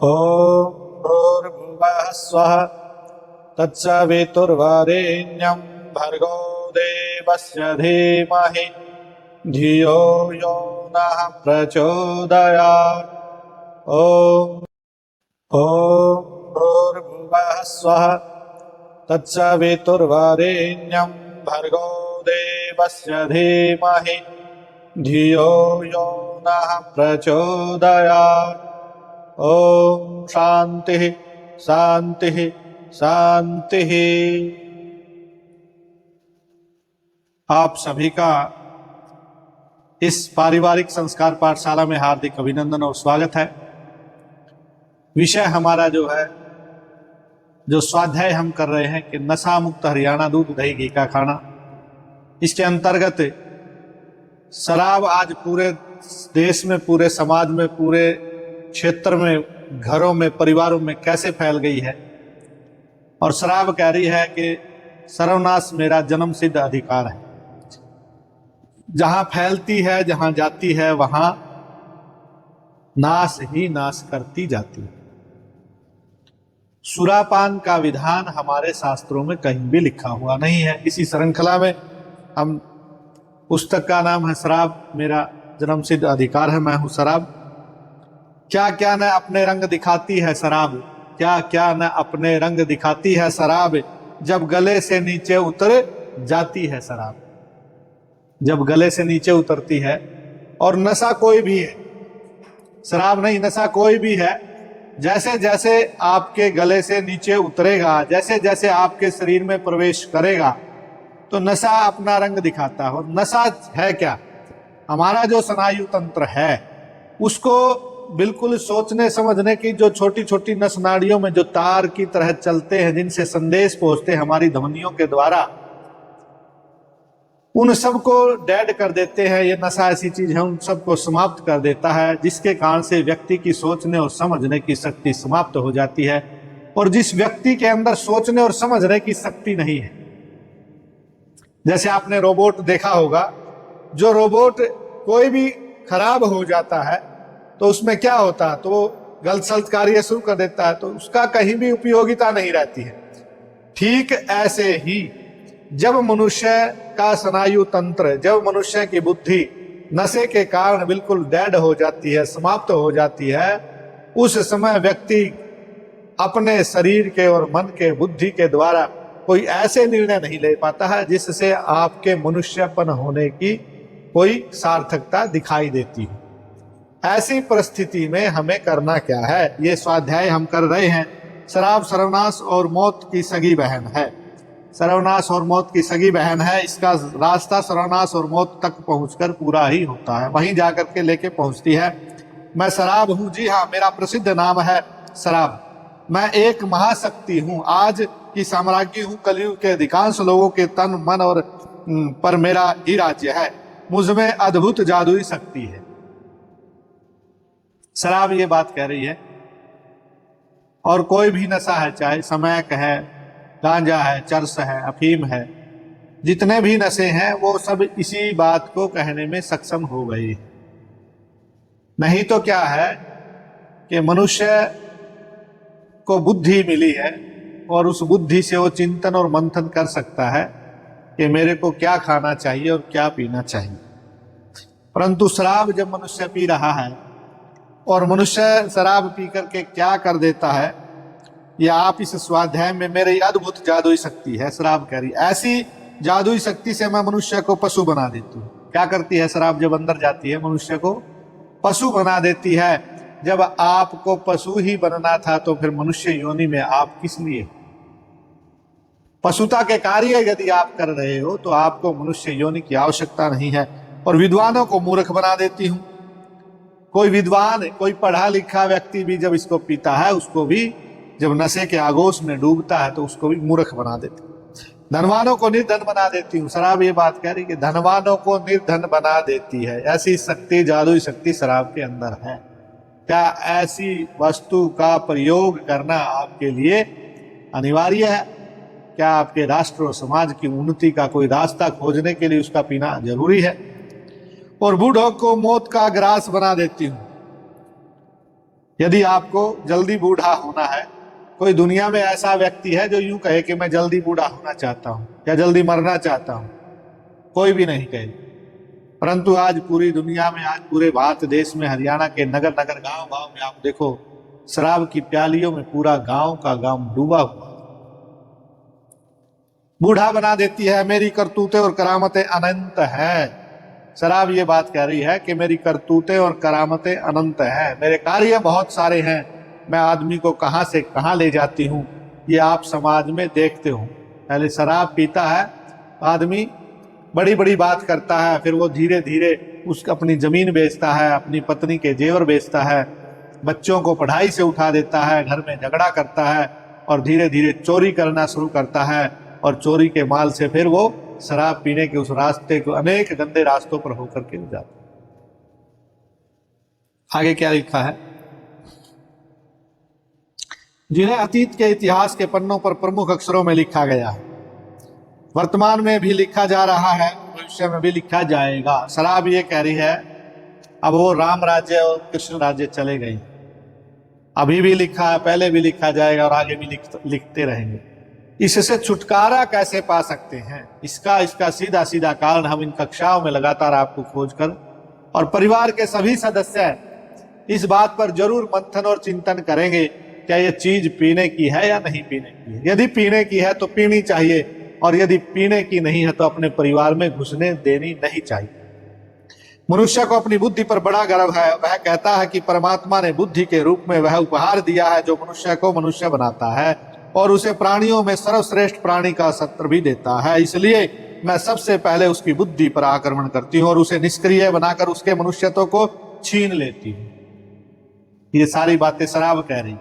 ॐ भूर्भुवः स्वः तत्सवितुर्वरेण्यं भर्गो देवस्य धीमहि धियो यो नः प्रचोदयात्। ॐ भूर्भुवः स्वः तत्सवितुर्वरेण्यं भर्गो देवस्य धीमहि धियो यो नः प्रचोदयात्। ओम शांति शांति शांति। आप सभी का इस पारिवारिक संस्कार पाठशाला में हार्दिक अभिनंदन और स्वागत है। विषय हमारा जो है, जो स्वाध्याय हम कर रहे हैं कि नशा मुक्त हरियाणा दूध दही घी का खाना, इसके अंतर्गत शराब आज पूरे देश में, पूरे समाज में, पूरे क्षेत्र में, घरों में, परिवारों में कैसे फैल गई है। और शराब कह रही है कि सर्वनाश मेरा जन्म सिद्ध अधिकार है। जहां फैलती है, जहां जाती है, वहां नाश ही नाश करती जाती है। सुरापान का विधान हमारे शास्त्रों में कहीं भी लिखा हुआ नहीं है। इसी श्रृंखला में हम, पुस्तक का नाम है शराब मेरा जन्म सिद्ध अधिकार है, मैं हूं शराब। क्या क्या न अपने रंग दिखाती है शराब, क्या क्या न अपने रंग दिखाती है शराब, जब गले से नीचे उतर जाती है शराब। जब गले से नीचे उतरती है, और नशा कोई भी है, शराब नहीं, नशा कोई भी है। जैसे जैसे आपके गले से नीचे उतरेगा, जैसे जैसे आपके शरीर में प्रवेश करेगा, तो नशा अपना रंग दिखाता है। और नशा है क्या? हमारा जो स्नायु तंत्र है, उसको बिल्कुल सोचने समझने की, जो छोटी छोटी नस नाड़ियों में जो तार की तरह चलते हैं, जिनसे संदेश पहुंचते हैं हमारी धमनियों के द्वारा, उन सबको डेड कर देते हैं। ये नशा ऐसी चीज है, उन सबको समाप्त कर देता है, जिसके कारण से व्यक्ति की सोचने और समझने की शक्ति समाप्त हो जाती है। और जिस व्यक्ति के अंदर सोचने और समझने की शक्ति नहीं है, जैसे आपने रोबोट देखा होगा, जो रोबोट कोई भी खराब हो जाता है तो उसमें क्या होता है, तो वो गलत सलत कार्य शुरू कर देता है, तो उसका कहीं भी उपयोगिता नहीं रहती है। ठीक ऐसे ही जब मनुष्य का स्नायु तंत्र, जब मनुष्य की बुद्धि नशे के कारण बिल्कुल डेड हो जाती है, समाप्त हो जाती है, उस समय व्यक्ति अपने शरीर के और मन के, बुद्धि के द्वारा कोई ऐसे निर्णय नहीं ले पाता है जिससे आपके मनुष्यपन होने की कोई सार्थकता दिखाई देती है। ऐसी परिस्थिति में हमें करना क्या है, ये स्वाध्याय हम कर रहे हैं। शराब सर्वनाश और मौत की सगी बहन है। सर्वनाश और मौत की सगी बहन है। इसका रास्ता सर्वनाश और मौत तक पहुंचकर पूरा ही होता है, वहीं जाकर के लेके पहुंचती है। मैं शराब हूं, जी हाँ, मेरा प्रसिद्ध नाम है शराब। मैं एक महाशक्ति हूं, आज की साम्राज्ञी हूं। कलयुग के अधिकांश लोगों के तन मन और पर मेरा ही राज्य है। मुझमें अद्भुत जादुई शक्ति है। शराब ये बात कह रही है। और कोई भी नशा है, चाहे समैक है, गांजा है, चरस है, अफीम है, जितने भी नशे हैं वो सब इसी बात को कहने में सक्षम हो गई। नहीं तो क्या है कि मनुष्य को बुद्धि मिली है, और उस बुद्धि से वो चिंतन और मंथन कर सकता है कि मेरे को क्या खाना चाहिए और क्या पीना चाहिए। परंतु शराब जब मनुष्य पी रहा है, और मनुष्य शराब पी करके क्या कर देता है, या आप इस स्वाध्याय में, मेरी अद्भुत जादुई शक्ति है, शराब कह रही, ऐसी जादुई शक्ति से मैं मनुष्य को पशु बना देती हूँ। क्या करती है शराब? जब अंदर जाती है, मनुष्य को पशु बना देती है। जब आपको पशु ही बनना था, तो फिर मनुष्य योनि में आप किस लिए? पशुता के कार्य यदि आप कर रहे हो, तो आपको मनुष्य योनि की आवश्यकता नहीं है। और विद्वानों को मूर्ख बना देती हूँ। कोई विद्वान, कोई पढ़ा लिखा व्यक्ति भी जब इसको पीता है, उसको भी जब नशे के आगोश में डूबता है, तो उसको भी मूर्ख बना देती हूँ। धनवानों को निर्धन बना देती हूँ। शराब ये बात कह रही कि धनवानों को निर्धन बना देती है। ऐसी शक्ति, जादुई शक्ति शराब के अंदर है। क्या ऐसी वस्तु का प्रयोग करना आपके लिए अनिवार्य है? क्या आपके राष्ट्र और समाज की उन्नति का कोई रास्ता खोजने के लिए उसका पीना जरूरी है? और बूढ़ों को मौत का ग्रास बना देती हूँ। यदि आपको जल्दी बूढ़ा होना है, कोई दुनिया में ऐसा व्यक्ति है जो यूं कहे कि मैं जल्दी बूढ़ा होना चाहता हूं या जल्दी मरना चाहता हूं? कोई भी नहीं कहे। परंतु आज पूरी दुनिया में, आज पूरे भारत देश में, हरियाणा के नगर नगर, गांव गांव में आप देखो, शराब की प्यालियों में पूरा गांव का गांव डूबा हुआ। बूढ़ा बना देती है। मेरी करतूतें और करामतें अनंत है। शराब ये बात कह रही है कि मेरी करतूतें और करामतें अनंत हैं, मेरे कार्य बहुत सारे हैं, मैं आदमी को कहां से कहां ले जाती हूं, ये आप समाज में देखते हो। पहले शराब पीता है आदमी, बड़ी बड़ी बात करता है, फिर वो धीरे धीरे अपनी जमीन बेचता है, अपनी पत्नी के जेवर बेचता है, बच्चों को पढ़ाई से उठा देता है, घर में झगड़ा करता है और धीरे धीरे चोरी करना शुरू करता है। और चोरी के माल से फिर वो शराब पीने के उस रास्ते को, अनेक गंदे रास्तों पर होकर के जाता। आगे क्या लिखा है? जिन्हें अतीत के इतिहास के पन्नों पर प्रमुख अक्षरों में लिखा गया है, वर्तमान में भी लिखा जा रहा है, भविष्य में भी लिखा जाएगा। शराब ये कह रही है अब वो राम राज्य और कृष्ण राज्य चले गए, अभी भी लिखा है, पहले भी लिखा जाएगा और आगे भी लिखते रहेंगे। इससे छुटकारा कैसे पा सकते हैं, इसका सीधा सीधा कारण हम इन कक्षाओं में लगातार आपको खोजकर, और परिवार के सभी सदस्य इस बात पर जरूर मंथन और चिंतन करेंगे, क्या ये चीज पीने की है या नहीं पीने की है। यदि पीने की है तो पीनी चाहिए, और यदि पीने की नहीं है तो अपने परिवार में घुसने देनी नहीं चाहिए। मनुष्य को अपनी बुद्धि पर बड़ा गर्व है। वह कहता है कि परमात्मा ने बुद्धि के रूप में वह उपहार दिया है जो मनुष्य को मनुष्य बनाता है और उसे प्राणियों में सर्वश्रेष्ठ प्राणी का सत्र भी देता है। इसलिए मैं सबसे पहले उसकी बुद्धि पर आक्रमण करती हूँ और उसे निष्क्रिय बनाकर उसके मनुष्यत्व को छीन लेती हूँ। ये सारी बातें शराब कह रही,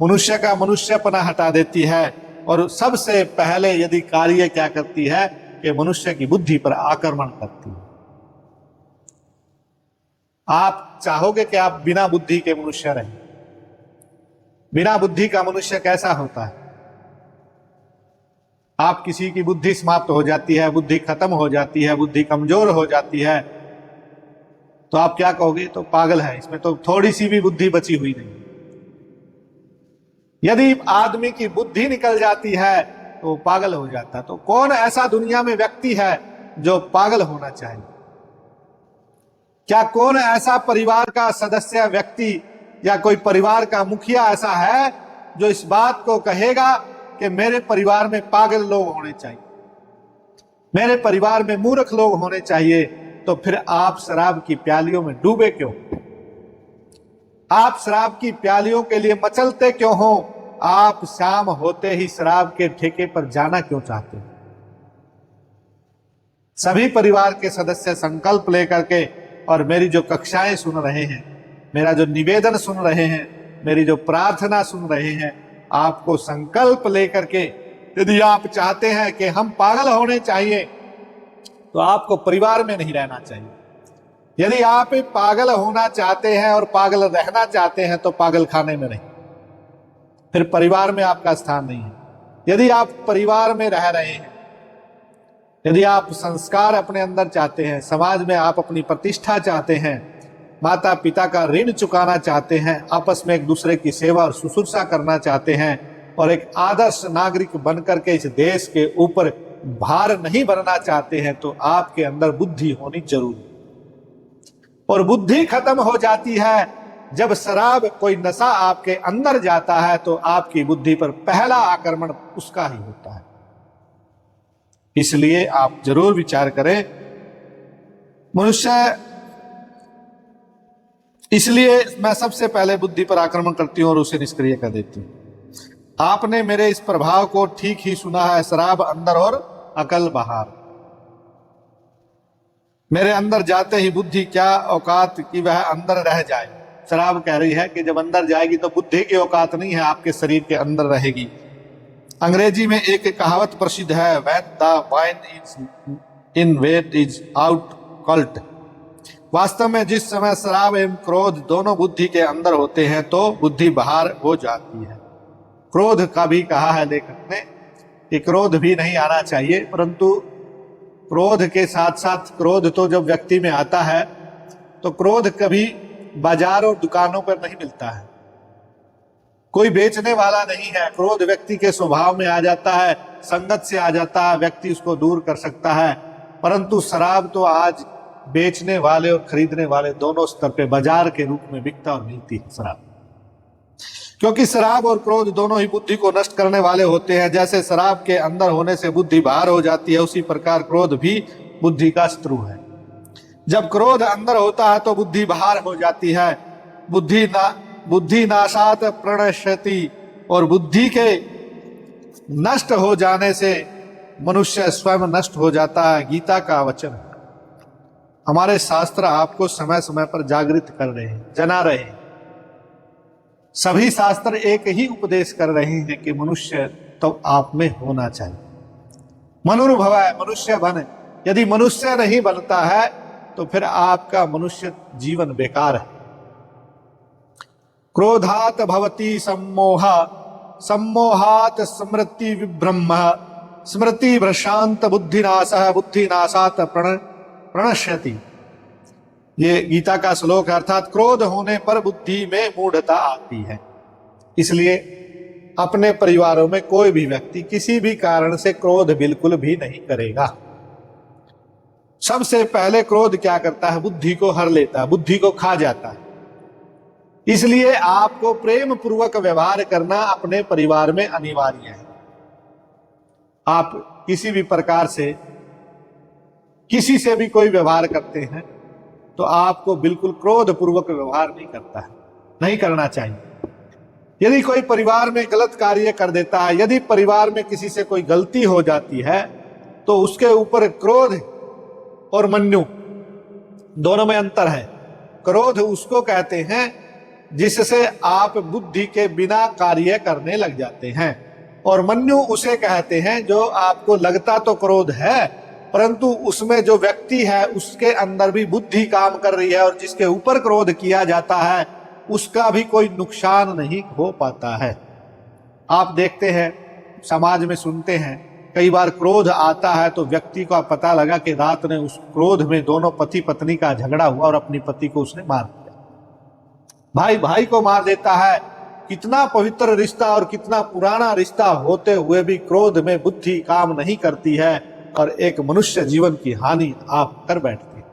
मनुष्य का मनुष्यपना हटा देती है और सबसे पहले यदि कार्य क्या करती है कि मनुष्य की बुद्धि पर आक्रमण करती है। आप चाहोगे कि आप बिना बुद्धि के मनुष्य रहें? बिना बुद्धि का मनुष्य कैसा होता है? आप किसी की बुद्धि समाप्त हो जाती है, बुद्धि खत्म हो जाती है, बुद्धि कमजोर हो जाती है, तो आप क्या कहोगे? तो पागल है, इसमें तो थोड़ी सी भी बुद्धि बची हुई नहीं। यदि आदमी की बुद्धि निकल जाती है तो वो पागल हो जाता है। तो कौन ऐसा दुनिया में व्यक्ति है जो पागल होना चाहिए? क्या कौन ऐसा परिवार का सदस्य, व्यक्ति या कोई परिवार का मुखिया ऐसा है जो इस बात को कहेगा कि मेरे परिवार में पागल लोग होने चाहिए, मेरे परिवार में मूर्ख लोग होने चाहिए? तो फिर आप शराब की प्यालियों में डूबे क्यों? आप शराब की प्यालियों के लिए मचलते क्यों हो? आप शाम होते ही शराब के ठेके पर जाना क्यों चाहते हैं? सभी परिवार के सदस्य संकल्प लेकर के, और मेरी जो कक्षाएं सुन रहे हैं, मेरा जो निवेदन सुन रहे हैं, मेरी जो प्रार्थना सुन रहे हैं, आपको संकल्प लेकर के, यदि आप चाहते हैं कि हम पागल होने चाहिए तो आपको परिवार में नहीं रहना चाहिए। यदि आप पागल होना चाहते हैं और पागल रहना चाहते हैं तो पागल खाने में नहीं, फिर परिवार में आपका स्थान नहीं है। यदि आप परिवार में रह रहे हैं, यदि आप संस्कार अपने अंदर चाहते हैं, समाज में आप अपनी प्रतिष्ठा चाहते हैं, माता पिता का ऋण चुकाना चाहते हैं, आपस में एक दूसरे की सेवा और शुश्रूषा करना चाहते हैं और एक आदर्श नागरिक बनकर के इस देश के ऊपर भार नहीं बनना चाहते हैं, तो आपके अंदर बुद्धि होनी जरूरी। और बुद्धि खत्म हो जाती है जब शराब, कोई नशा आपके अंदर जाता है तो आपकी बुद्धि पर पहला आक्रमण उसका ही होता है। इसलिए आप जरूर विचार करें। मनुष्य, इसलिए मैं सबसे पहले बुद्धि पर आक्रमण करती हूं और उसे निष्क्रिय कर देती हूं। आपने मेरे इस प्रभाव को ठीक ही सुना है, शराब अंदर और अकल बाहर। मेरे अंदर जाते ही बुद्धि क्या औकात कि वह अंदर रह जाए। शराब कह रही है कि जब अंदर जाएगी तो बुद्धि की औकात नहीं है, आपके शरीर के अंदर रहेगी। अंग्रेजी में एक कहावत प्रसिद्ध है, when the wine is in wit is out cult. वास्तव में जिस समय शराब एवं क्रोध दोनों बुद्धि के अंदर होते हैं तो बुद्धि बाहर हो जाती है। क्रोध का भी कहा है लेखक ने कि क्रोध भी नहीं आना चाहिए, परंतु क्रोध के साथ साथ, क्रोध तो जब व्यक्ति में आता है तो क्रोध कभी बाजार और दुकानों पर नहीं मिलता है, कोई बेचने वाला नहीं है। क्रोध व्यक्ति के स्वभाव में आ जाता है, संगत से आ जाता है, व्यक्ति उसको दूर कर सकता है। परंतु शराब तो आज बेचने वाले और खरीदने वाले दोनों स्तर पे बाजार के रूप में बिकता और मिलती है शराब। क्योंकि शराब और क्रोध दोनों ही बुद्धि को नष्ट करने वाले होते हैं। जैसे शराब के अंदर होने से बुद्धि बाहर हो जाती है, उसी प्रकार क्रोध भी बुद्धि का शत्रु है। जब क्रोध अंदर होता है तो बुद्धि बाहर हो जाती है। बुद्धि नाशात प्रणश्यति, और बुद्धि के नष्ट हो जाने से मनुष्य स्वयं नष्ट हो जाता है। गीता का वचन, हमारे शास्त्र आपको समय समय पर जागृत कर रहे हैं, जना रहे हैं। सभी शास्त्र एक ही उपदेश कर रहे हैं कि मनुष्य तो आप में होना चाहिए। मनुर्भव है, मनुष्य बने। यदि मनुष्य नहीं बनता है तो फिर आपका मनुष्य जीवन बेकार है। क्रोधात भवति सम्मोह, सम्मोहात स्मृति विभ्रम, स्मृति भ्रशांत बुद्धिनाशः, बुद्धिनाशात प्रणश्यति। ये गीता का श्लोक है। अर्थात क्रोध होने पर बुद्धि में मूढ़ता आती है। इसलिए अपने परिवारों में कोई भी व्यक्ति किसी भी कारण से क्रोध बिल्कुल भी नहीं करेगा। सबसे पहले क्रोध क्या करता है? बुद्धि को हर लेता है, बुद्धि को खा जाता है। इसलिए आपको प्रेम पूर्वक व्यवहार करना अपने परिवार में अनिवार्य है। आप किसी भी प्रकार से किसी से भी कोई व्यवहार करते हैं तो आपको बिल्कुल क्रोध पूर्वक व्यवहार नहीं करता है, नहीं करना चाहिए। यदि कोई परिवार में गलत कार्य कर देता है, यदि परिवार में किसी से कोई गलती हो जाती है तो उसके ऊपर क्रोध और मन्यु दोनों में अंतर है। क्रोध उसको कहते हैं जिससे आप बुद्धि के बिना कार्य करने लग जाते हैं, और मन्यु उसे कहते हैं जो आपको लगता तो क्रोध है परंतु उसमें जो व्यक्ति है उसके अंदर भी बुद्धि काम कर रही है, और जिसके ऊपर क्रोध किया जाता है उसका भी कोई नुकसान नहीं हो पाता है। आप देखते हैं, समाज में सुनते हैं, कई बार क्रोध आता है तो व्यक्ति को पता लगा कि रात ने उस क्रोध में दोनों पति पत्नी का झगड़ा हुआ और अपनी पति को उसने मार दिया, भाई भाई को मार देता है। कितना पवित्र रिश्ता और कितना पुराना रिश्ता होते हुए भी क्रोध में बुद्धि काम नहीं करती है और एक मनुष्य जीवन की हानि आप कर बैठते हैं।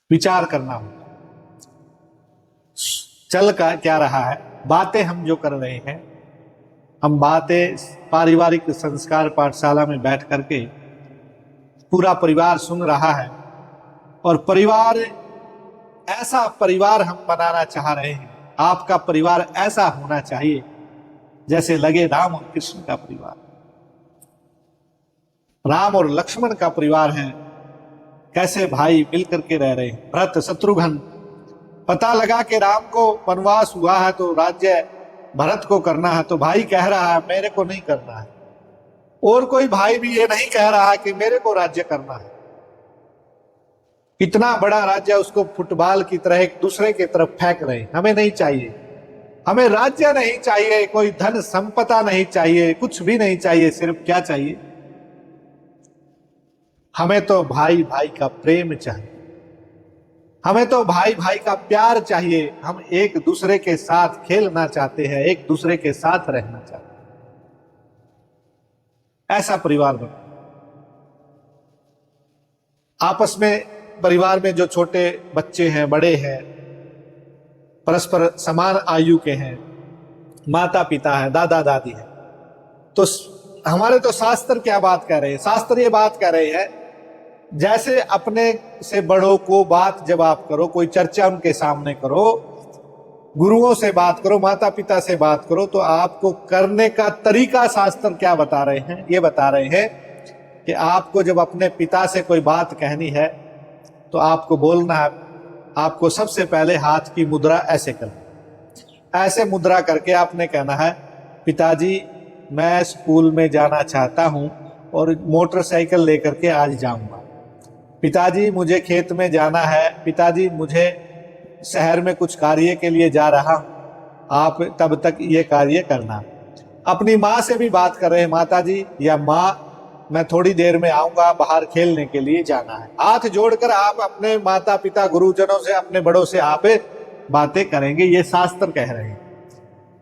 विचार करना होगा चल का क्या रहा है। बातें हम जो कर रहे हैं, हम बातें पारिवारिक संस्कार पाठशाला में बैठ करके पूरा परिवार सुन रहा है, और परिवार ऐसा परिवार हम बनाना चाह रहे हैं। आपका परिवार ऐसा होना चाहिए जैसे लगे राम और कृष्ण का परिवार, राम और लक्ष्मण का परिवार है। कैसे भाई मिलकर के रह रहे हैं, भरत शत्रुघ्न। पता लगा कि राम को वनवास हुआ है तो राज्य भरत को करना है, तो भाई कह रहा है मेरे को नहीं करना है, और कोई भाई भी ये नहीं कह रहा है कि मेरे को राज्य करना है। इतना बड़ा राज्य उसको फुटबॉल की तरह एक दूसरे की तरफ फेंक रहे हैं। हमें नहीं चाहिए, हमें राज्य नहीं चाहिए, कोई धन संपदा नहीं चाहिए, कुछ भी नहीं चाहिए। सिर्फ क्या चाहिए? हमें तो भाई भाई का प्रेम चाहिए, हमें तो भाई भाई का प्यार चाहिए। हम एक दूसरे के साथ खेलना चाहते हैं, एक दूसरे के साथ रहना चाहते हैं। ऐसा परिवार बना। आपस में परिवार में जो छोटे बच्चे हैं, बड़े हैं, परस्पर समान आयु के हैं, माता पिता है, दादा दादी है, तो हमारे तो शास्त्र क्या बात कह रहे हैं? शास्त्र ये बात कह रहे हैं जैसे अपने से बड़ों को बात जब आप करो, कोई चर्चा उनके सामने करो, गुरुओं से बात करो, माता पिता से बात करो, तो आपको करने का तरीका शास्त्र क्या बता रहे हैं? ये बता रहे हैं कि आपको जब अपने पिता से कोई बात कहनी है तो आपको बोलना है, आपको सबसे पहले हाथ की मुद्रा ऐसे करना, ऐसे मुद्रा करके आपने कहना है, पिताजी मैं स्कूल में जाना चाहता हूं और मोटरसाइकिल लेकर के आज जाऊंगा। पिताजी मुझे खेत में जाना है, पिताजी मुझे शहर में कुछ कार्य के लिए जा रहा हूं, आप तब तक ये कार्य करना। अपनी माँ से भी बात कर रहे हैं, माता जी या माँ मैं थोड़ी देर में आऊंगा, बाहर खेलने के लिए जाना है। हाथ जोड़कर आप अपने माता पिता गुरुजनों से, अपने बड़ों से आप बातें करेंगे, ये शास्त्र कह रहे हैं।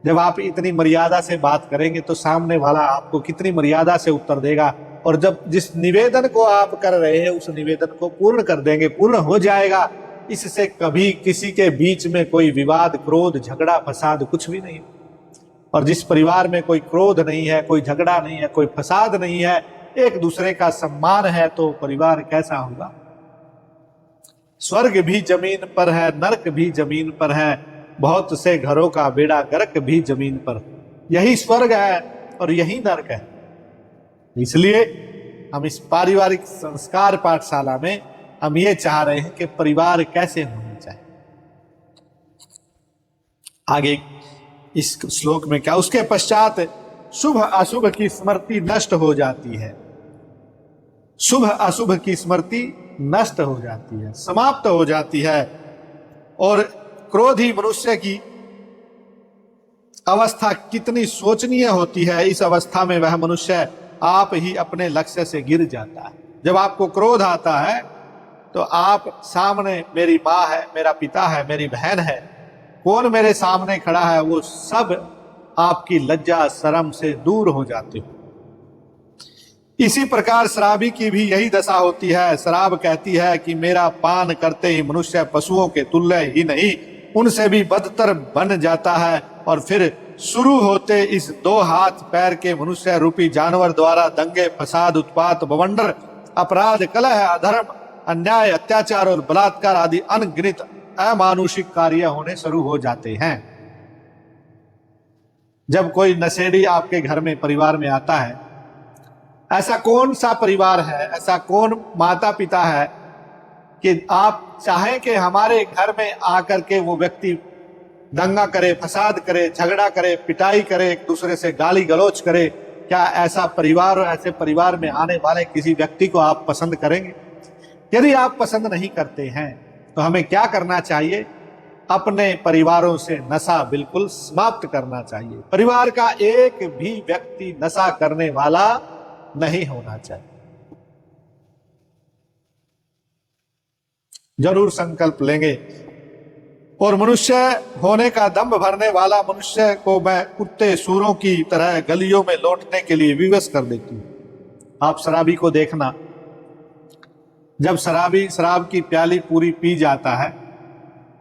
जब आप इतनी मर्यादा से बात करेंगे तो सामने वाला आपको कितनी मर्यादा से उत्तर देगा। और जब जिस निवेदन को आप कर रहे हैं उस निवेदन को पूर्ण कर देंगे, पूर्ण हो जाएगा। इससे कभी किसी के बीच में कोई विवाद, क्रोध, झगड़ा, फसाद कुछ भी नहीं। और जिस परिवार में कोई क्रोध नहीं है, कोई झगड़ा नहीं है, कोई फसाद नहीं है, एक दूसरे का सम्मान है, तो परिवार कैसा होगा? स्वर्ग भी जमीन पर है, नरक भी जमीन पर है, बहुत से घरों का बेड़ा गर्क भी जमीन पर। यही स्वर्ग है और यही नरक है। इसलिए हम इस पारिवारिक संस्कार पाठशाला में हम ये चाह रहे हैं कि परिवार कैसे होने चाहिए। आगे इस श्लोक में क्या, उसके पश्चात शुभ अशुभ की स्मृति नष्ट हो जाती है। शुभ अशुभ की स्मृति नष्ट हो जाती है, समाप्त हो जाती है। और क्रोधी मनुष्य की अवस्था कितनी शोचनीय होती है। इस अवस्था में वह मनुष्य आप ही अपने लक्ष्य से गिर जाता है। जब आपको क्रोध आता है तो आप सामने, मेरी माँ है, मेरा पिता है, मेरी बहन है, कौन मेरे सामने खड़ा है, वो सब आपकी लज्जा शर्म से दूर हो जाते हो। इसी प्रकार शराबी की भी यही दशा होती है। शराब कहती है कि मेरा पान करते ही मनुष्य पशुओं के तुल्य ही नहीं, उनसे भी बदतर बन जाता है। और फिर शुरू होते इस दो हाथ पैर के मनुष्य रूपी जानवर द्वारा दंगे, फसाद, उत्पात, बवंडर, अपराध, कलह, अधर्म, अन्याय, अत्याचार और बलात्कार आदि अनगिनत अमानुषिक कार्य होने शुरू हो जाते हैं। जब कोई नशेड़ी आपके घर में, परिवार में आता है, ऐसा कौन सा परिवार है, ऐसा कौन माता पिता है कि आप चाहें कि हमारे घर में आकर के वो व्यक्ति दंगा करे, फसाद करे, झगड़ा करे, पिटाई करे, एक दूसरे से गाली गलौज करे? क्या ऐसा परिवार और ऐसे परिवार में आने वाले किसी व्यक्ति को आप पसंद करेंगे? यदि आप पसंद नहीं करते हैं तो हमें क्या करना चाहिए? अपने परिवारों से नशा बिल्कुल समाप्त करना चाहिए। परिवार का एक भी व्यक्ति नशा करने वाला नहीं होना चाहिए। जरूर संकल्प लेंगे। और मनुष्य होने का दंभ भरने वाला मनुष्य को मैं कुत्ते सूरों की तरह गलियों में लौटने के लिए विवश कर देती हूं। आप शराबी को देखना, जब शराबी शराब की प्याली पूरी पी जाता है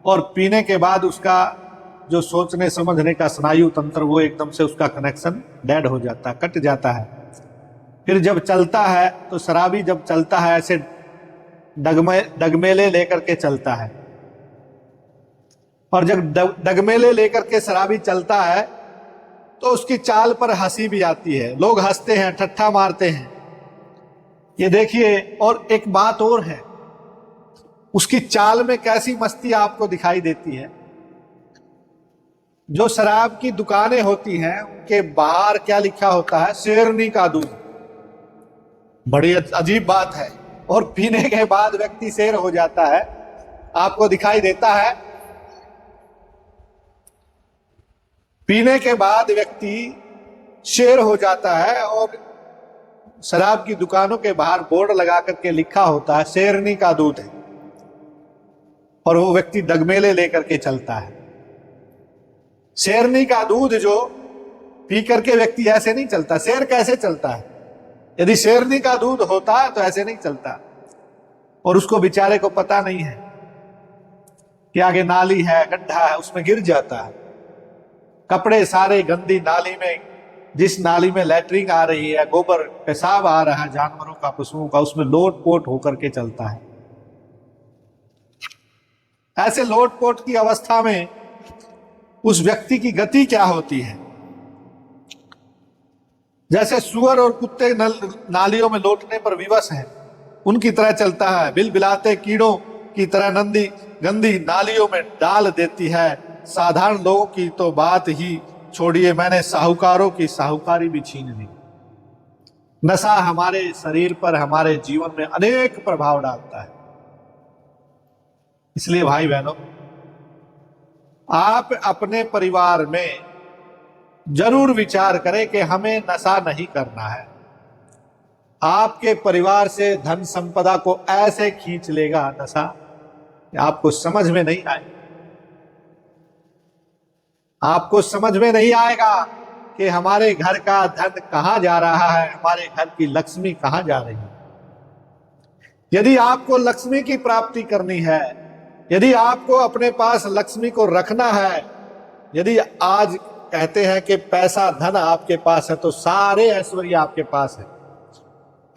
और पीने के बाद उसका जो सोचने समझने का स्नायु तंत्र, वो एकदम से उसका कनेक्शन डेड हो जाता है, कट जाता है। फिर जब चलता है तो शराबी जब चलता है ऐसे डगमेले लेकर के चलता है। और जब डगमेले लेकर के शराबी चलता है तो उसकी चाल पर हंसी भी आती है, लोग हंसते हैं, ठट्ठा मारते हैं। ये देखिए, और एक बात और है, उसकी चाल में कैसी मस्ती आपको दिखाई देती है। जो शराब की दुकानें होती हैं उनके बाहर क्या लिखा होता है? शेरनी का दूध। बड़ी अजीब बात है। और पीने के बाद व्यक्ति शेर हो जाता है, आपको दिखाई देता है। पीने के बाद व्यक्ति शेर हो जाता है और शराब की दुकानों के बाहर बोर्ड लगा करके लिखा होता है शेरनी का दूध है, और वो व्यक्ति डगमेले लेकर के चलता है। शेरनी का दूध जो पी करके व्यक्ति ऐसे नहीं चलता। शेर कैसे चलता है? यदि शेरनी का दूध होता है तो ऐसे नहीं चलता। और उसको बेचारे को पता नहीं है कि आगे नाली है, गड्ढा है, उसमें गिर जाता है। कपड़े सारे गंदी नाली में, जिस नाली में लैट्रिन आ रही है, गोबर पेशाब आ रहा है जानवरों का, पशुओं का, उसमें लोटपोट होकर के चलता है। ऐसे लोटपोट की अवस्था में उस व्यक्ति की गति क्या होती है? जैसे सुअर और कुत्ते नालियों में लौटने पर विवश हैं, उनकी तरह चलता है। बिलबिलाते कीड़ों की तरह नंदी गंदी नालियों में डाल देती है। साधारण लोगों की तो बात ही छोड़िए, मैंने साहूकारों की साहूकारी भी छीन ली। नशा हमारे शरीर पर, हमारे जीवन में अनेक प्रभाव डालता है। इसलिए भाई बहनों, आप अपने परिवार में जरूर विचार करें कि हमें नशा नहीं करना है। आपके परिवार से धन संपदा को ऐसे खींच लेगा नशा, आपको समझ में नहीं आएगा। आपको समझ में नहीं आएगा कि हमारे घर का धन कहां जा रहा है, हमारे घर की लक्ष्मी कहां जा रही है। यदि आपको लक्ष्मी की प्राप्ति करनी है, यदि आपको अपने पास लक्ष्मी को रखना है, यदि आज कहते हैं कि पैसा धन आपके पास है तो सारे ऐश्वर्य आपके पास है,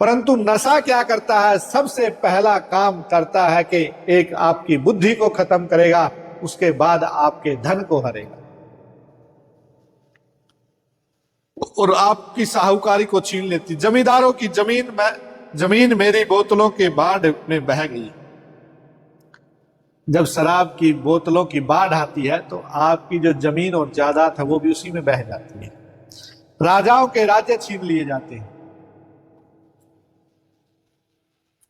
परंतु नशा क्या करता है, सबसे पहला काम करता है कि एक आपकी बुद्धि को खत्म करेगा, उसके बाद आपके धन को हरेगा और आपकी साहूकारी को छीन लेती। जमींदारों की जमीन मेरी बोतलों के बाढ़ में बह गई। जब शराब की बोतलों की बाढ़ आती है तो आपकी जो जमीन और जायदाद है वो भी उसी में बह जाती है। राजाओं के राज्य छीन लिए जाते हैं।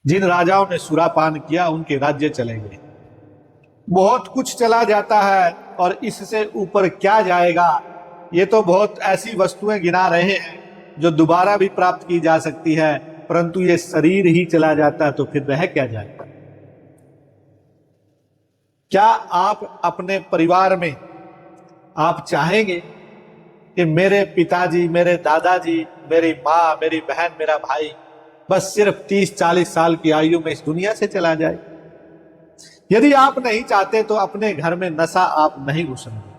जिन राजाओं ने सुरापान किया उनके राज्य चले गए। बहुत कुछ चला जाता है और इससे ऊपर क्या जाएगा। ये तो बहुत ऐसी वस्तुएं गिना रहे हैं जो दोबारा भी प्राप्त की जा सकती है, परंतु ये शरीर ही चला जाता है तो फिर रह क्या जाएगा। क्या आप अपने परिवार में आप चाहेंगे कि मेरे पिताजी, मेरे दादाजी, मेरी माँ, मेरी बहन, मेरा भाई बस सिर्फ 30-40 साल की आयु में इस दुनिया से चला जाए? यदि आप नहीं चाहते तो अपने घर में नशा आप नहीं घुसेंगे।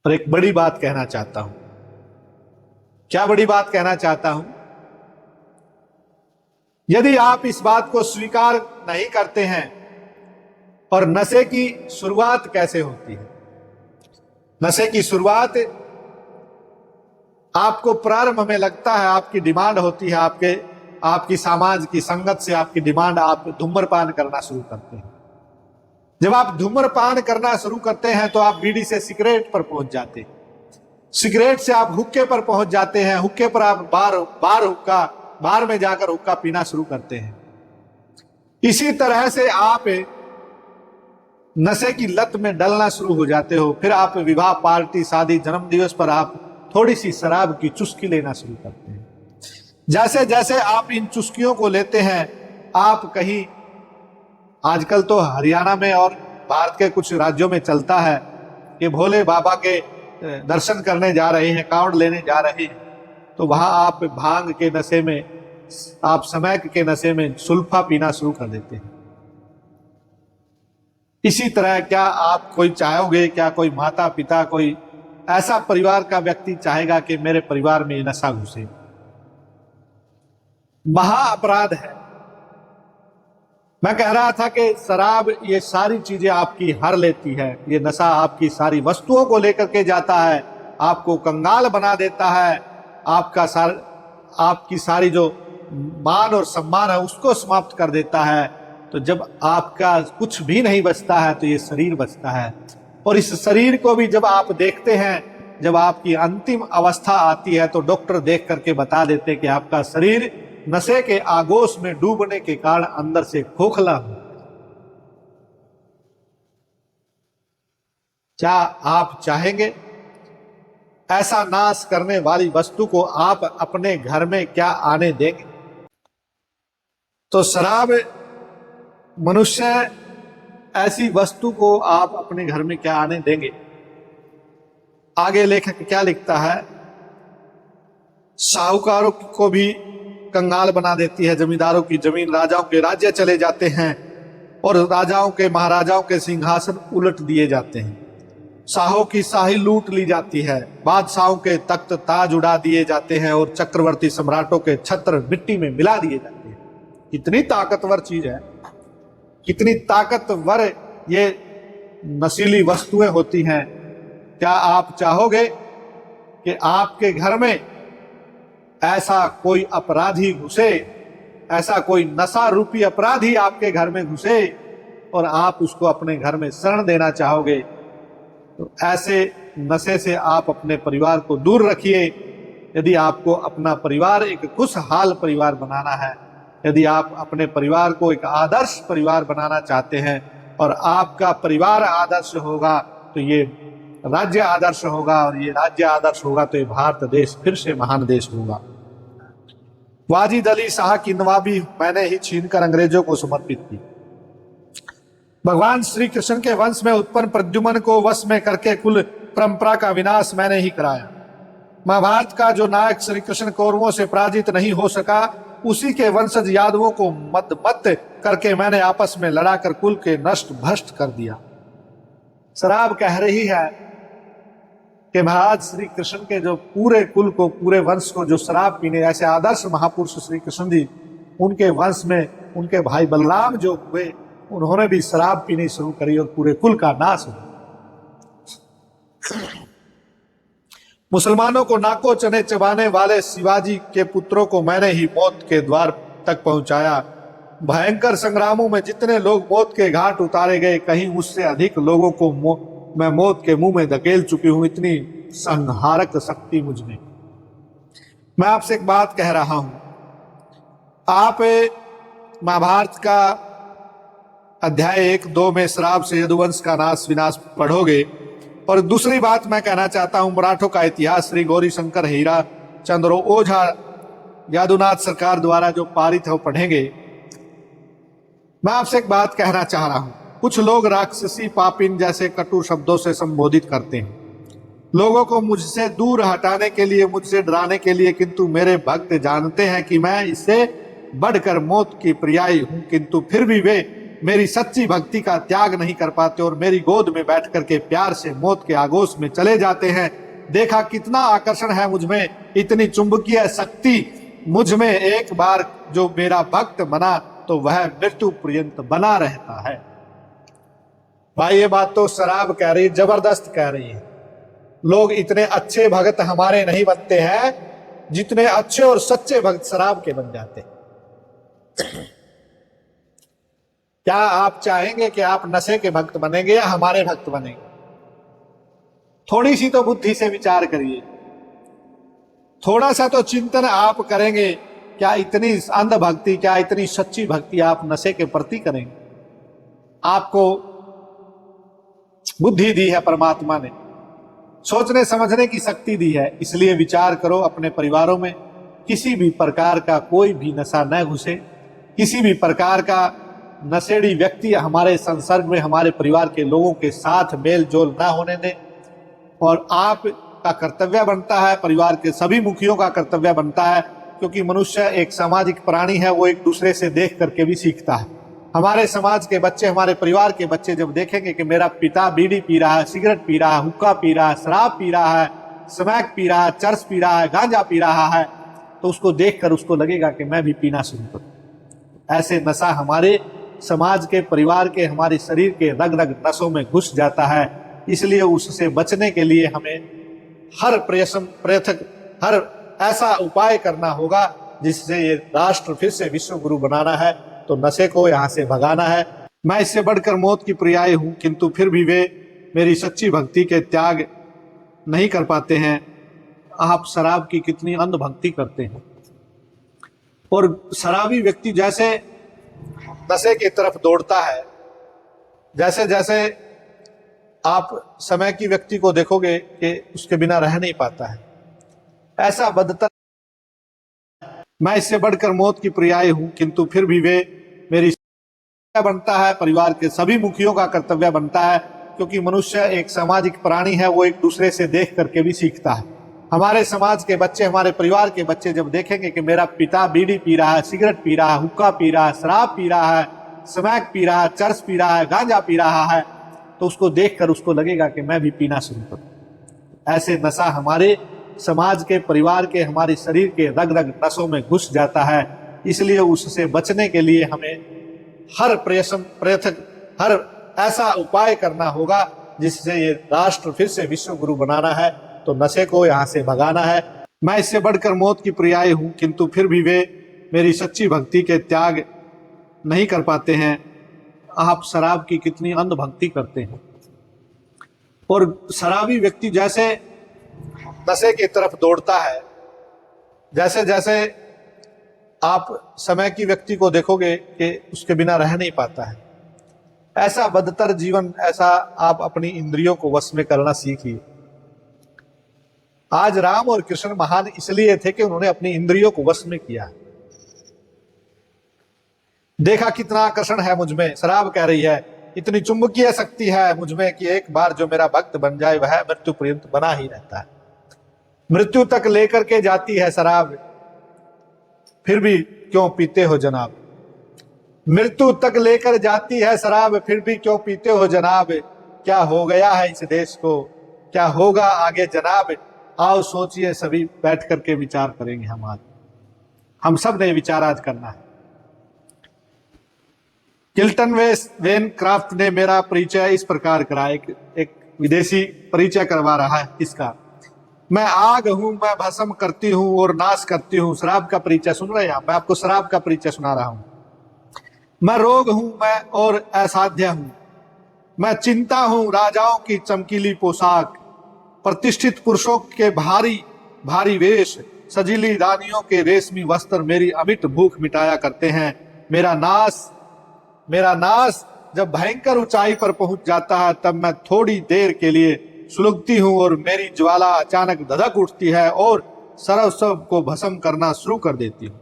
और एक बड़ी बात कहना चाहता हूं। क्या बड़ी बात कहना चाहता हूं? यदि आप इस बात को स्वीकार नहीं करते हैं, और नशे की शुरुआत कैसे होती है? नशे की शुरुआत आपको प्रारंभ में लगता है, आपकी डिमांड होती है, आपकी समाज की संगत से आपकी डिमांड, आप धूम्रपान करना शुरू करते हैं। जब आप धूम्रपान करना शुरू करते हैं तो आप बीड़ी से सिगरेट पर पहुंच जाते हैं, सिगरेट से आप हुक्के पर पहुंच जाते हैं, हुक्के पर आप बार में जाकर हुक्का पीना शुरू करते हैं। इसी तरह से आप नशे की लत में डलना शुरू हो जाते हो। फिर आप विवाह पार्टी, शादी, जन्मदिवस पर आप थोड़ी सी शराब की चुस्की लेना शुरू करते हैं। जैसे जैसे आप इन चुस्कियों को लेते हैं, आप कहीं, आजकल तो हरियाणा में और भारत के कुछ राज्यों में चलता है कि भोले बाबा के दर्शन करने जा रहे हैं, कांवड़ लेने जा रहे हैं, तो वहां आप भांग के नशे में, आप समैक के नशे में सुल्फा पीना शुरू कर देते हैं। इसी तरह क्या आप कोई चाहोगे, क्या कोई माता पिता, कोई ऐसा परिवार का व्यक्ति चाहेगा कि मेरे परिवार में नशा घुसे? महा अपराध है। मैं कह रहा था कि शराब ये सारी चीजें आपकी हर लेती है। ये नशा आपकी सारी वस्तुओं को लेकर के जाता है, आपको कंगाल बना देता है, आपकी सारी जो मान और सम्मान है उसको समाप्त कर देता है। तो जब आपका कुछ भी नहीं बचता है तो ये शरीर बचता है, और इस शरीर को भी जब आप देखते हैं, जब आपकी अंतिम अवस्था आती है तो डॉक्टर देख करके बता देते कि आपका शरीर नशे के आगोश में डूबने के कारण अंदर से खोखला हो। क्या आप चाहेंगे ऐसा नाश करने वाली वस्तु को आप अपने घर में क्या आने देंगे? तो शराब, मनुष्य, ऐसी वस्तु को आप अपने घर में क्या आने देंगे? आगे लेखक क्या लिखता है? साहूकारों को भी कंगाल बना देती है जमींदारों की जमीन, राजाओं के राज्य चले जाते हैं और राजाओं के, महाराजाओं के सिंहासन उलट दिए जाते हैं। शाहों की शाही लूट ली जाती है, बादशाहों के तख्त ताज उड़ा दिए जाते हैं और चक्रवर्ती सम्राटों के छत्र मिट्टी में मिला दिए जाते हैं। कितनी ताकतवर चीज है, कितनी ताकतवर ये नशीली वस्तुएं होती हैं। क्या आप चाहोगे कि आपके घर में ऐसा कोई अपराधी घुसे, ऐसा कोई नशा रूपी अपराधी आपके घर में घुसे और आप उसको अपने घर में शरण देना चाहोगे? तो ऐसे नशे से आप अपने परिवार को दूर रखिए। यदि आपको अपना परिवार एक खुशहाल परिवार बनाना है, यदि आप अपने परिवार को एक आदर्श परिवार बनाना चाहते हैं और आपका परिवार आदर्श होगा, तो ये राज्य आदर्श होगा, और ये राज्य आदर्श होगा तो ये भारत देश फिर से महान देश होगा। वाजिद अली शाह की नवाबी मैंने ही छीनकर अंग्रेजों को समर्पित की। भगवान श्री कृष्ण के वंश में उत्पन्न प्रद्युम्न को वश में करके कुल परंपरा का विनाश मैंने ही कराया। महाभारत का जो नायक श्री कृष्ण कौरवों से पराजित नहीं हो सका, उसी के वंशज यादवों को मत करके मैंने आपस में लड़ाकर कुल के नष्ट भ्रष्ट कर दिया। शराब कह रही है कि महाराज श्री कृष्ण के जो पूरे कुल को, पूरे वंश को जो शराब पीने, ऐसे आदर्श महापुरुष श्री कृष्ण जी, उनके वंश में उनके भाई बलराम जो हुए, उन्होंने भी शराब पीनी शुरू करी और पूरे कुल का नाश हुआ। मुसलमानों को नाको चने चबाने वाले शिवाजी के पुत्रों को मैंने ही मौत के द्वार तक पहुंचाया। भयंकर संग्रामों में जितने लोग मौत के घाट उतारे गए, कहीं उससे अधिक लोगों को मैं मौत के मुंह में धकेल चुकी हूं। इतनी संहारक शक्ति मुझ में। मैं आपसे एक बात कह रहा हूं, आप महाभारत का अध्याय 1-2 में शराब से यदुवंश का नाश विनाश पढ़ोगे। और दूसरी बात मैं कहना चाहता हूं, मराठों का इतिहास श्री गौरी शंकर हीरा चंद्र ओझा यादुनाथ सरकार द्वारा जो पारित है वो पढ़ेंगे। मैं आपसे एक बात कहना चाह रहा हूं, कुछ लोग राक्षसी पापिन जैसे कटु शब्दों से संबोधित करते हैं लोगों को मुझसे दूर हटाने के लिए, मुझसे डराने के लिए, किंतु मेरे भक्त जानते हैं कि मैं इससे बढ़कर मौत की पर्यायी हूं, किंतु फिर भी वे मेरी सच्ची भक्ति का त्याग नहीं कर पाते और मेरी गोद में बैठ करके प्यार से मौत के आगोश में चले जाते हैं। देखा कितना आकर्षण है मुझ में, इतनी चुंबकीय शक्ति मुझ में। एक बार जो मेरा भक्त बना तो वह मृत्यु पर्यंत बना रहता है। भाई ये बात तो शराब कह रही, जबरदस्त कह रही है। लोग इतने अच्छे भक्त हमारे नहीं बनते हैं जितने अच्छे और सच्चे भक्त शराब के बन जाते हैं। क्या आप चाहेंगे कि आप नशे के भक्त बनेंगे या हमारे भक्त बनेंगे? थोड़ी सी तो बुद्धि से विचार करिए, थोड़ा सा तो चिंतन आप करेंगे। क्या इतनी अंध भक्ति, क्या इतनी सच्ची भक्ति आप नशे के प्रति करेंगे? आपको बुद्धि दी है परमात्मा ने, सोचने समझने की शक्ति दी है, इसलिए विचार करो अपने परिवारों में किसी भी प्रकार का कोई भी नशा न घुसे, किसी भी प्रकार का नशेड़ी व्यक्ति हमारे संसर्ग में, हमारे परिवार के लोगों के साथ मेल जोल न होने दें। और आपका कर्तव्य बनता है, परिवार के सभी मुखियों का कर्तव्य बनता है, क्योंकि मनुष्य एक सामाजिक प्राणी है, वो एक दूसरे से देख करके भी सीखता है। हमारे समाज के बच्चे, हमारे परिवार के बच्चे जब देखेंगे कि मेरा पिता बीड़ी पी रहा है, सिगरेट पी रहा है, हुक्का पी रहा है, शराब पी रहा है, स्मैक पी रहा है, चरस पी रहा है, गांजा पी रहा है, तो उसको देखकर उसको लगेगा कि मैं भी पीना शुरू करूं। ऐसे नशा हमारे समाज के, परिवार के, हमारे शरीर के रग रग नसों में घुस जाता है। इसलिए उससे बचने के लिए हमें हर हर ऐसा उपाय करना होगा जिससे ये राष्ट्र फिर से विश्व गुरु बनाना है, तो नशे को यहाँ से भगाना है। मैं इससे बढ़कर मौत की पर्याय हूं, किंतु फिर भी वे मेरी सच्ची भक्ति के त्याग नहीं कर पाते हैं। आप शराब की कितनी अंध भक्ति करते हैं। और शराबी व्यक्ति जैसे नशे की तरफ दौड़ता है, जैसे जैसे आप समय की व्यक्ति को देखोगे कि उसके बिना रह नहीं पाता है, ऐसा बदतर। मैं इससे बढ़कर मौत की पर्याय हूं, किंतु फिर भी वे मेरी बनता है, परिवार के सभी मुखियों का कर्तव्य बनता है, क्योंकि मनुष्य एक सामाजिक प्राणी है, वो एक दूसरे से देख करके भी सीखता है। हमारे समाज के बच्चे, हमारे परिवार के बच्चे जब देखेंगे कि मेरा पिता बीड़ी पी रहा है, सिगरेट पी रहा है, हुक्का पी रहा है, शराब पी रहा है, स्मैक पी रहा है, चरस पी रहा है, गांजा पी रहा है, तो उसको देखकर उसको लगेगा कि मैं भी पीना शुरू करूं। ऐसे नशा हमारे समाज के, परिवार के, हमारे शरीर के रग रग नसों में घुस जाता है। इसलिए उससे बचने के लिए हमें हर ऐसा उपाय करना होगा जिससे ये राष्ट्र फिर से विश्व गुरु बनाना है, तो नशे को यहाँ से भगाना है। मैं इससे बढ़कर मौत की पर्याय हूं, किंतु फिर भी वे मेरी सच्ची भक्ति के त्याग नहीं कर पाते हैं। आप शराब की कितनी अंध भक्ति करते हैं। और शराबी व्यक्ति जैसे नशे की तरफ दौड़ता है, जैसे जैसे आप समय की व्यक्ति को देखोगे कि उसके बिना रह नहीं पाता है, ऐसा बदतर जीवन, ऐसा आप अपनी इंद्रियों को वश में करना सीखिए। आज राम और कृष्ण महान इसलिए थे कि उन्होंने अपनी इंद्रियों को वश में किया। देखा कितना आकर्षण है मुझ में, शराब कह रही है, इतनी चुंबकीय शक्ति है मुझ में कि एक बार जो मेरा भक्त बन जाए वह मृत्यु पर्यंत बना ही रहता है। मृत्यु तक लेकर के जाती है शराब, फिर भी क्यों पीते हो जनाब। मृत्यु तक लेकर जाती है शराब, फिर भी क्यों पीते हो जनाब। क्या हो गया है इस देश को, क्या होगा आगे जनाब। आओ सोचिए, सभी बैठ करके विचार करेंगे। हम सब ने विचार आज करना है। किल्टन वेन क्राफ्ट ने मेरा परिचय इस प्रकार करा, एक विदेशी परिचय करवा रहा है इसका। मैं आग हूं, मैं भस्म करती हूं और नाश करती हूं। शराब का परिचय सुन रहे हैं आप, मैं आपको शराब का परिचय सुना रहा हूं। मैं रोग हूं, मैं और असाध्य हूं। मैं चिंता हूं, राजाओं की चमकीली पोशाक, प्रतिष्ठित पुरुषों के भारी भारी वेश, सजीली रानियों के रेशमी वस्त्र मेरी अमिट भूख मिटाया करते हैं। मेरा नाश जब भयंकर ऊंचाई पर पहुंच जाता है, तब मैं थोड़ी देर के लिए सुलगती हूं और मेरी ज्वाला अचानक धधक उठती है और सर्वस्व को भस्म करना शुरू कर देती हूं।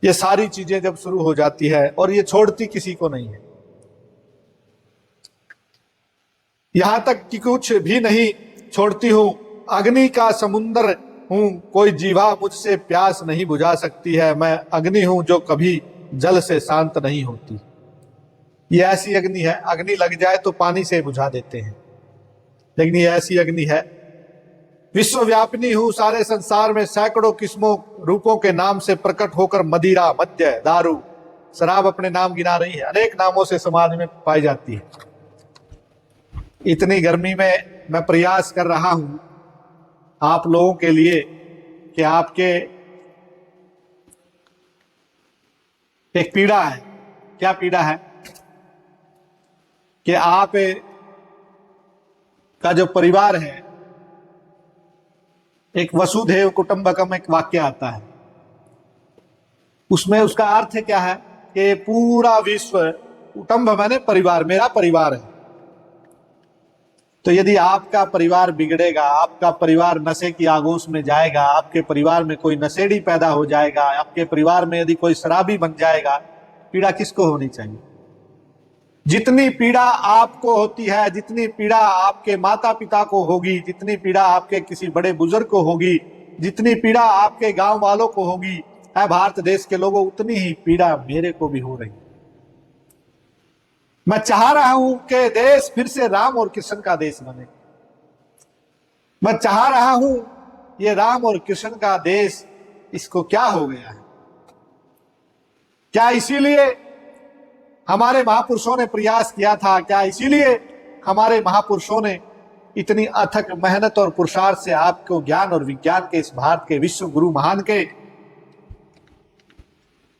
ये सारी चीजें जब शुरू हो जाती है और ये छोड़ती किसी को नहीं है, यहां तक कि कुछ भी नहीं छोड़ती हूं। अग्नि का समुंदर हूं, कोई जीवा मुझसे प्यास नहीं बुझा सकती है। मैं अग्नि हूं जो कभी जल से शांत नहीं होती। ये ऐसी अग्नि है, अग्नि लग जाए तो पानी से बुझा देते हैं, लेकिन ये ऐसी अग्नि है। विश्वव्यापिनी हूं, सारे संसार में सैकड़ों किस्मों रूपों के नाम से प्रकट होकर मदिरा, मद्य, दारू, शराब अपने नाम गिना रही है। अनेक नामों से समाज में पाई जाती है। इतनी गर्मी में मैं प्रयास कर रहा हूं आप लोगों के लिए कि आपके एक पीड़ा है। क्या पीड़ा है? कि आप का जो परिवार है, एक वसुधैव कुटुंबकम एक वाक्य आता है, उसमें उसका अर्थ क्या है कि पूरा विश्व, कुटुंब माने परिवार, मेरा परिवार है। तो यदि आपका परिवार बिगड़ेगा, आपका परिवार नशे की आगोश में जाएगा, आपके परिवार में कोई नशेड़ी पैदा हो जाएगा, आपके परिवार में यदि कोई शराबी बन जाएगा, पीड़ा किसको होनी चाहिए? जितनी पीड़ा आपको होती है, जितनी पीड़ा आपके माता पिता को होगी, जितनी पीड़ा आपके किसी बड़े बुजुर्ग को होगी, जितनी पीड़ा आपके गांव वालों को होगी, है भारत देश के लोगों, उतनी ही पीड़ा मेरे को भी हो रही। मैं चाह रहा हूं कि देश फिर से राम और कृष्ण का देश बने। मैं चाह रहा हूं ये राम और कृष्ण का देश, इसको क्या हो गया है? क्या इसीलिए हमारे महापुरुषों ने प्रयास किया था? क्या इसीलिए हमारे महापुरुषों ने इतनी अथक मेहनत और पुरुषार्थ से आपको ज्ञान और विज्ञान के, इस भारत के विश्व गुरु महान के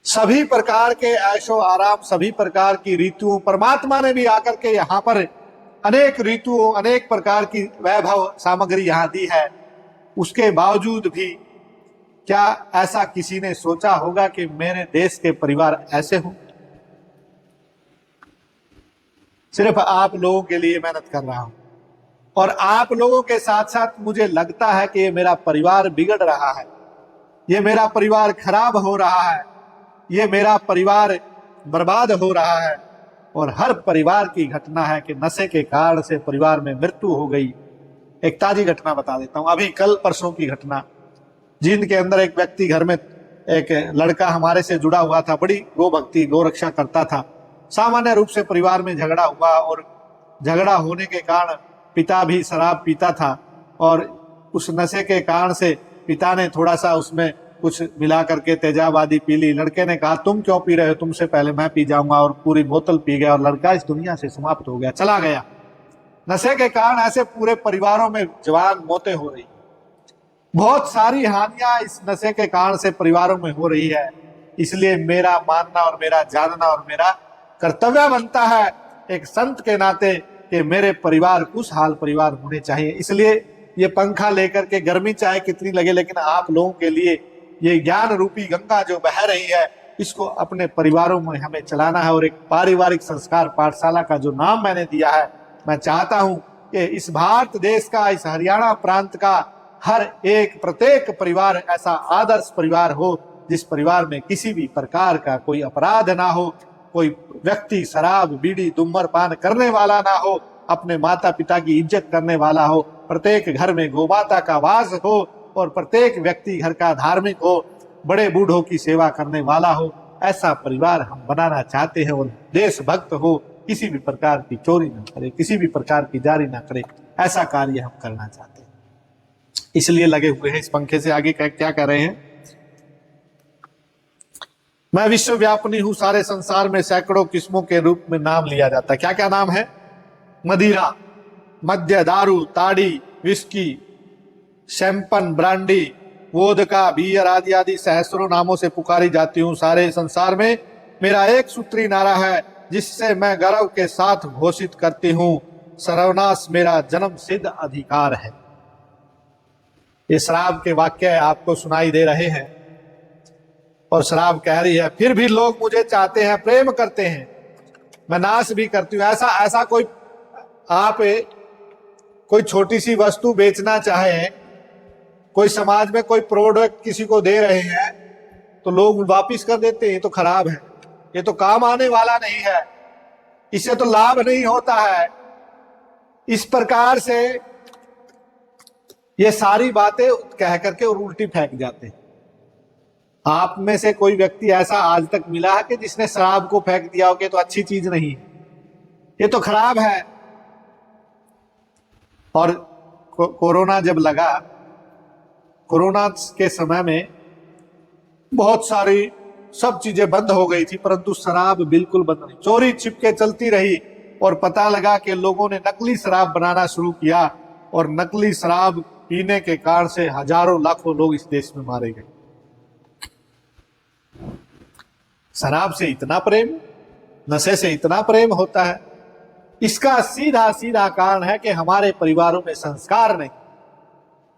सभी प्रकार के ऐशो आराम, सभी प्रकार की ऋतुओं, परमात्मा ने भी आकर के यहाँ पर अनेक ऋतुओं, अनेक प्रकार की वैभव सामग्री यहाँ दी है। उसके बावजूद भी क्या ऐसा किसी ने सोचा होगा कि मेरे देश के परिवार ऐसे हों? सिर्फ आप लोगों के लिए मेहनत कर रहा हूं, और आप लोगों के साथ साथ मुझे लगता है कि ये मेरा परिवार बिगड़ रहा है, ये मेरा परिवार खराब हो रहा है, ये मेरा परिवार बर्बाद हो रहा है। और हर परिवार की घटना है कि नशे के कारण से परिवार में मृत्यु हो गई। एक ताजी घटना बता देता हूं, अभी कल परसों की घटना। जींद के अंदर एक व्यक्ति, घर में एक लड़का हमारे से जुड़ा हुआ था, बड़ी गो भक्ति, गो रक्षा करता था। सामान्य रूप से परिवार में झगड़ा हुआ, और झगड़ा होने के कारण पिता भी शराब पीता था, और उस नशे के कारण से पिता ने थोड़ा सा उसमें कुछ मिला करके तेजाब आदि पी ली। लड़के ने कहा तुम क्यों पी रहे हो, तुमसे पहले मैं पी जाऊंगा, और पूरी बोतल पी गया, और लड़का इस दुनिया से समाप्त हो गया, चला गया। नशे के कारण ऐसे पूरे परिवारों में जवान मौतें हो रही, बहुत सारी हानियां इस नशे के कारण से परिवारों में हो रही है। इसलिए मेरा मानना और मेरा जानना और मेरा कर्तव्य बनता है एक संत के नाते कि मेरे परिवार खुशहाल परिवार होने चाहिए। इसलिए ये पंखा लेकर के, गर्मी चाहे कितनी लगे, लेकिन आप लोगों के लिए ये ज्ञान रूपी गंगा जो बह रही है, इसको अपने परिवारों में हमें चलाना है। और एक पारिवारिक संस्कार पाठशाला का जो नाम मैंने दिया है, मैं चाहता हूं कि इस भारत देश का, इस हरियाणा प्रांत का हर एक प्रत्येक परिवार ऐसा आदर्श परिवार हो, जिस परिवार में किसी भी प्रकार का कोई अपराध ना हो, कोई व्यक्ति शराब बीड़ी धूम्रपान करने वाला ना हो, अपने माता पिता की इज्जत करने वाला हो, प्रत्येक घर में गोमाता का वास हो और प्रत्येक व्यक्ति घर का धार्मिक हो, बड़े बूढ़ों की सेवा करने वाला हो। ऐसा परिवार हम बनाना चाहते हैं और देशभक्त हो, किसी भी प्रकार की चोरी ना करे, किसी भी प्रकार की जारी ना करे, ऐसा कार्य हम करना चाहते हैं। इसलिए लगे हुए हैं। इस पंखे से आगे क्या कह रहे हैं? मैं विश्वव्यापिनी हूं, सारे संसार में सैकड़ों किस्मों के रूप में नाम लिया जाता है। क्या क्या नाम है? मदिरा, मद्य, दारू, ताड़ी, विस्की, शैंपन, ब्रांडी, वोदका, बियर आदि आदि सहस्रों नामों से पुकारी जाती हूं। सारे संसार में मेरा एक सूत्री नारा है, जिससे मैं गर्व के साथ घोषित करती हूं, सर्वनाश मेरा जन्म सिद्ध अधिकार है। ये शराब के वाक्य आपको सुनाई दे रहे हैं और शराब कह रही है, फिर भी लोग मुझे चाहते हैं, प्रेम करते हैं, मैं नाश भी करती हूं। ऐसा कोई, आप कोई छोटी सी वस्तु बेचना चाहे, कोई समाज में कोई प्रोडक्ट किसी को दे रहे हैं तो लोग वापिस कर देते हैं, ये तो खराब है, ये तो काम आने वाला नहीं है, इससे तो लाभ नहीं होता है। इस प्रकार से ये सारी बातें कह करके और उल्टी फेंक जाते हैं। आप में से कोई व्यक्ति ऐसा आज तक मिला है कि जिसने शराब को फेंक दिया हो कि तो अच्छी चीज नहीं है, ये तो खराब है। और कोरोना जब लगा, कोरोना के समय में बहुत सारी सब चीजें बंद हो गई थी, परंतु शराब बिल्कुल बंद नहीं, चोरी छिपके चलती रही और पता लगा कि लोगों ने नकली शराब बनाना शुरू किया और नकली शराब पीने के कारण से हजारों लाखों लोग इस देश में मारे गए। शराब से इतना प्रेम, नशे से इतना प्रेम होता है। इसका सीधा सीधा कारण है कि हमारे परिवारों में संस्कार नहीं।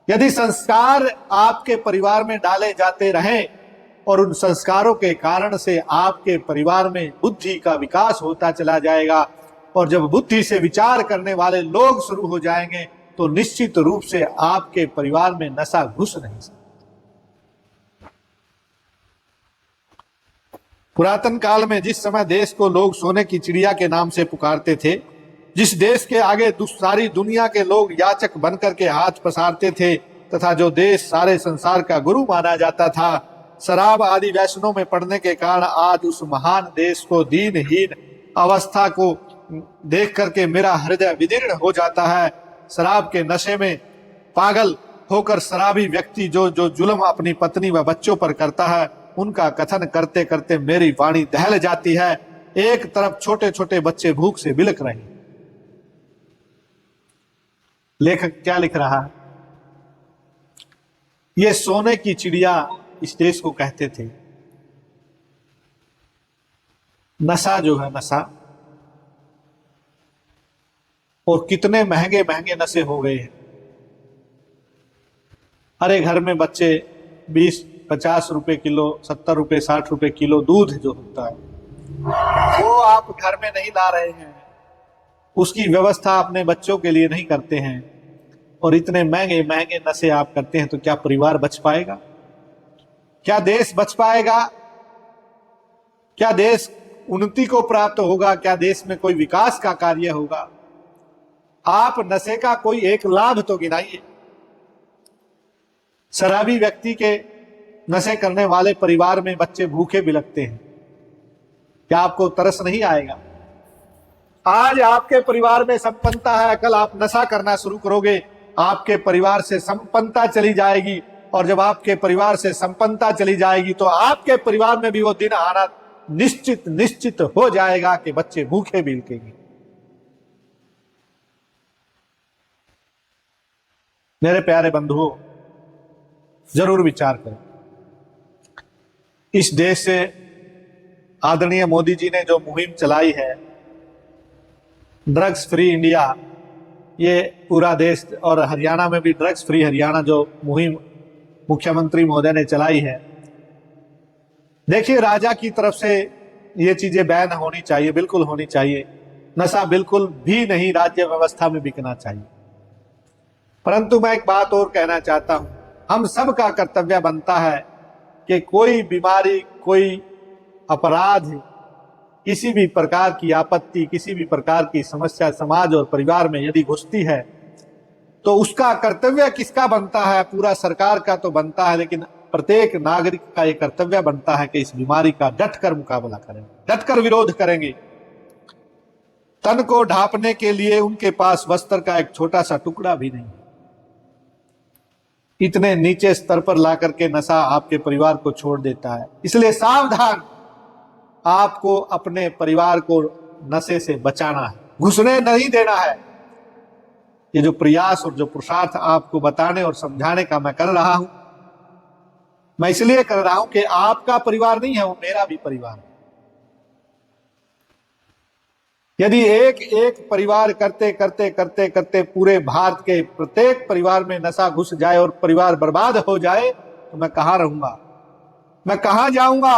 यदि संस्कार आपके परिवार में डाले जाते रहें और उन संस्कारों के कारण से आपके परिवार में बुद्धि का विकास होता चला जाएगा, और जब बुद्धि से विचार करने वाले लोग शुरू हो जाएंगे तो निश्चित रूप से आपके परिवार में नशा घुस नहीं सकता। पुरातन काल में जिस समय देश को लोग सोने की चिड़िया के नाम से पुकारते थे, जिस देश के आगे सारी दुनिया के लोग याचक बनकर के हाथ पसारते थे, तथा जो देश सारे संसार का गुरु माना जाता था, शराब आदि व्यसनों में पड़ने के कारण आज उस महान देश को दीनहीन अवस्था को देख करके मेरा हृदय विदीर्ण हो जाता है। शराब के नशे में पागल होकर शराबी व्यक्ति जो जुल्म अपनी पत्नी व बच्चों पर करता है, उनका कथन करते करते मेरी वाणी दहल जाती है। एक तरफ छोटे छोटे बच्चे भूख से बिलख रहे हैं। लेखक क्या लिख रहा है? ये सोने की चिड़िया इस देश को कहते थे। नशा जो है, नशा, और कितने महंगे महंगे नशे हो गए हैं। अरे घर में बच्चे 20-50 रुपए किलो, 70 रुपए 60 रुपए किलो दूध जो होता है वो आप घर में नहीं ला रहे हैं, उसकी व्यवस्था अपने बच्चों के लिए नहीं करते हैं, और इतने महंगे महंगे नशे आप करते हैं, तो क्या परिवार बच पाएगा? क्या देश बच पाएगा? क्या देश उन्नति को प्राप्त होगा? क्या देश में कोई विकास का कार्य होगा? आप नशे का कोई एक लाभ तो गिनाइए। शराबी व्यक्ति के नशे करने वाले परिवार में बच्चे भूखे बिलखते हैं, क्या आपको तरस नहीं आएगा? आज आपके परिवार में संपन्नता है, कल आप नशा करना शुरू करोगे, आपके परिवार से संपन्नता चली जाएगी, और जब आपके परिवार से संपन्नता चली जाएगी तो आपके परिवार में भी वो दिन आना निश्चित हो जाएगा कि बच्चे भूखे बिलखेंगे। मेरे प्यारे बंधुओं, जरूर विचार करें। इस देश से आदरणीय मोदी जी ने जो मुहिम चलाई है, ड्रग्स फ्री इंडिया, ये पूरा देश, और हरियाणा में भी ड्रग्स फ्री हरियाणा जो मुहिम मुख्यमंत्री महोदय ने चलाई है, देखिए, राजा की तरफ से ये चीजें बैन होनी चाहिए, बिल्कुल होनी चाहिए। नशा बिल्कुल भी नहीं राज्य व्यवस्था में बिकना चाहिए। परंतु मैं एक बात और कहना चाहता हूं, हम सब का कर्तव्य बनता है कि कोई बीमारी, कोई अपराध, किसी भी प्रकार की आपत्ति, किसी भी प्रकार की समस्या समाज और परिवार में यदि घुसती है तो उसका कर्तव्य किसका बनता है? पूरा सरकार का तो बनता है, लेकिन प्रत्येक नागरिक का यह कर्तव्य बनता है कि इस बीमारी का डटकर मुकाबला करेंगे, डटकर विरोध करेंगे। तन को ढांपने के लिए उनके पास वस्त्र का एक छोटा सा टुकड़ा भी नहीं। इतने नीचे स्तर पर ला करके नशा आपके परिवार को छोड़ देता है। इसलिए सावधान, आपको अपने परिवार को नशे से बचाना है, घुसने नहीं देना है। ये जो प्रयास और जो पुरुषार्थ आपको बताने और समझाने का मैं कर रहा हूं, मैं इसलिए कर रहा हूं कि आपका परिवार नहीं है, वो मेरा भी परिवार है। यदि एक एक परिवार करते करते करते करते पूरे भारत के प्रत्येक परिवार में नशा घुस जाए और परिवार बर्बाद हो जाए तो मैं कहां रहूंगा, मैं कहां जाऊंगा?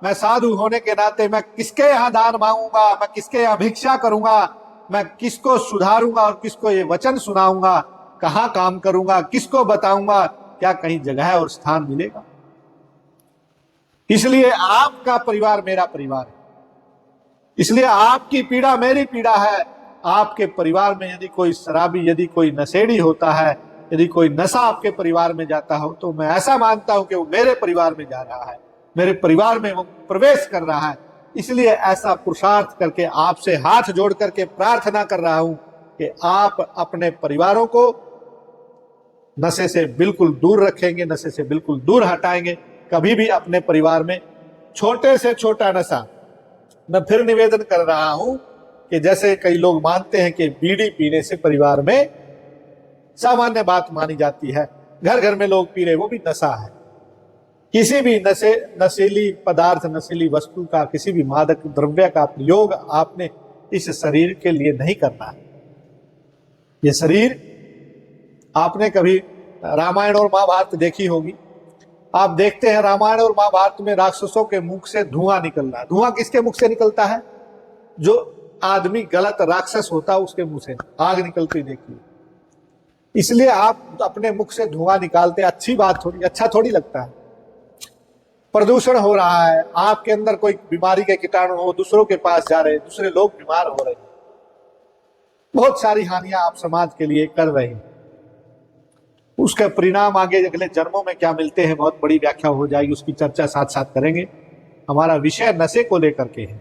मैं साधु होने के नाते मैं किसके यहां दान मांगूंगा, मैं किसके यहां भिक्षा करूंगा, मैं किसको सुधारूंगा और किसको ये वचन सुनाऊंगा, कहां काम करूंगा, किसको बताऊंगा? क्या कहीं जगह और स्थान मिलेगा? इसलिए आपका परिवार मेरा परिवार है, इसलिए आपकी पीड़ा मेरी पीड़ा है। आपके परिवार में यदि कोई शराबी, यदि कोई नशेड़ी होता है, यदि कोई नशा आपके परिवार में जाता हो तो मैं ऐसा मानता हूं कि वो मेरे परिवार में जा रहा है, मेरे परिवार में वो प्रवेश कर रहा है। इसलिए ऐसा पुरुषार्थ करके आपसे हाथ जोड़ करके प्रार्थना कर रहा हूं कि आप अपने परिवारों को नशे से बिल्कुल दूर रखेंगे, नशे से बिल्कुल दूर हटाएंगे। कभी भी अपने परिवार में छोटे से छोटा नशा, मैं फिर निवेदन कर रहा हूं कि जैसे कई लोग मानते हैं कि बीड़ी पीने से परिवार में सामान्य बात मानी जाती है, घर घर में लोग पी रहे, वो भी नशा है। किसी भी नशीली पदार्थ, नशीली वस्तु का, किसी भी मादक द्रव्य का प्रयोग आपने इस शरीर के लिए नहीं करना है। ये शरीर, आपने कभी रामायण और महाभारत देखी होगी, आप देखते हैं रामायण और महाभारत में राक्षसों के मुख से धुआं निकल रहा है। धुआं किसके मुख से निकलता है? जो आदमी गलत राक्षस होता है उसके मुंह से आग निकलती देखिए। इसलिए आप अपने मुख से धुआं निकालते, अच्छी बात थोड़ी, अच्छा थोड़ी लगता है। प्रदूषण हो रहा है, आपके अंदर कोई बीमारी के कीटाणु हो, दूसरों के पास जा रहे हैं, दूसरे लोग बीमार हो रहे हैं, बहुत सारी हानियां आप समाज के लिए कर रहे हैं। उसका परिणाम आगे अगले जन्मों में क्या मिलते हैं, बहुत बड़ी व्याख्या हो जाएगी, उसकी चर्चा साथ साथ करेंगे। हमारा विषय नशे को लेकर के है।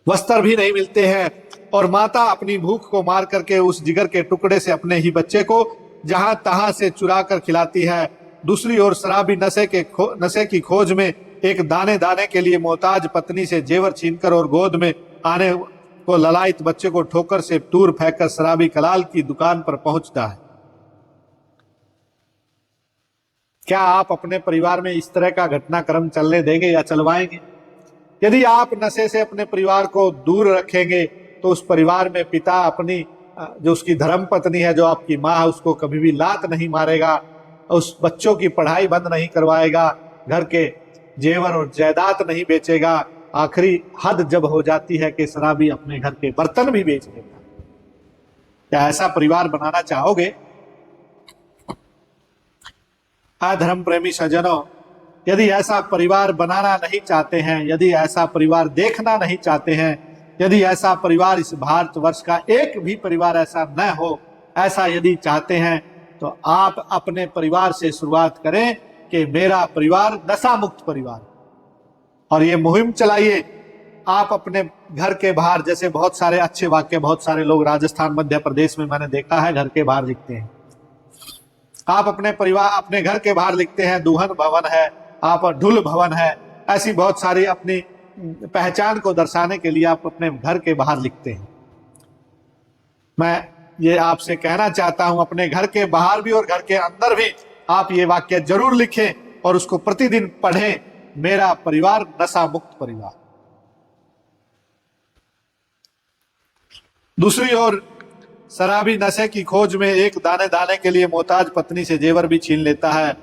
वस्त्र भी नहीं मिलते हैं और माता अपनी भूख को मार करके उस जिगर के टुकड़े से अपने ही बच्चे को जहां तहां से चुरा कर खिलाती है। दूसरी ओर शराबी नशे की खोज में एक दाने दाने के लिए मोहताज पत्नी से जेवर छीनकर और गोद में आने को ललायत बच्चे को ठोकर से दूर फेंककर शराबी कलाल की दुकान पर पहुंचता है। क्या आप अपने परिवार में इस तरह का घटनाक्रम चलने देंगे या चलवाएंगे? यदि आप नशे से अपने परिवार को दूर रखेंगे तो उस परिवार में पिता अपनी जो उसकी धर्म पत्नी है, जो आपकी माँ है, उसको कभी भी लात नहीं मारेगा, उस बच्चों की पढ़ाई बंद नहीं करवाएगा, घर के जेवर और जायदाद नहीं बेचेगा। आखिरी हद जब हो जाती है कि शराबी अपने घर के बर्तन भी बेच देगा। क्या ऐसा परिवार बनाना चाहोगे? धर्म प्रेमी सज्जनों, यदि ऐसा परिवार बनाना नहीं चाहते हैं, यदि ऐसा परिवार देखना नहीं चाहते हैं, यदि ऐसा परिवार इस भारतवर्ष का एक भी परिवार ऐसा न हो, ऐसा यदि चाहते हैं तो आप अपने परिवार से शुरुआत करें कि मेरा परिवार नशा मुक्त परिवार, और ये मुहिम चलाइए। आप अपने घर के बाहर, जैसे बहुत सारे अच्छे वाक्य बहुत सारे लोग राजस्थान मध्य प्रदेश में मैंने देखा है घर के बाहर लिखते हैं। आप अपने परिवार, अपने घर के बाहर लिखते हैं दुल्हन भवन है, आप ढुल भवन है, ऐसी बहुत सारी अपनी पहचान को दर्शाने के लिए आप अपने घर के बाहर लिखते हैं। मैं ये आपसे कहना चाहता हूं, अपने घर के बाहर भी और घर के अंदर भी आप ये वाक्य जरूर लिखें और उसको प्रतिदिन पढ़ें, मेरा परिवार नशा मुक्त परिवार। दूसरी ओर शराबी नशे की खोज में एक दाने दाने के लिए मोहताज पत्नी से जेवर भी छीन लेता है।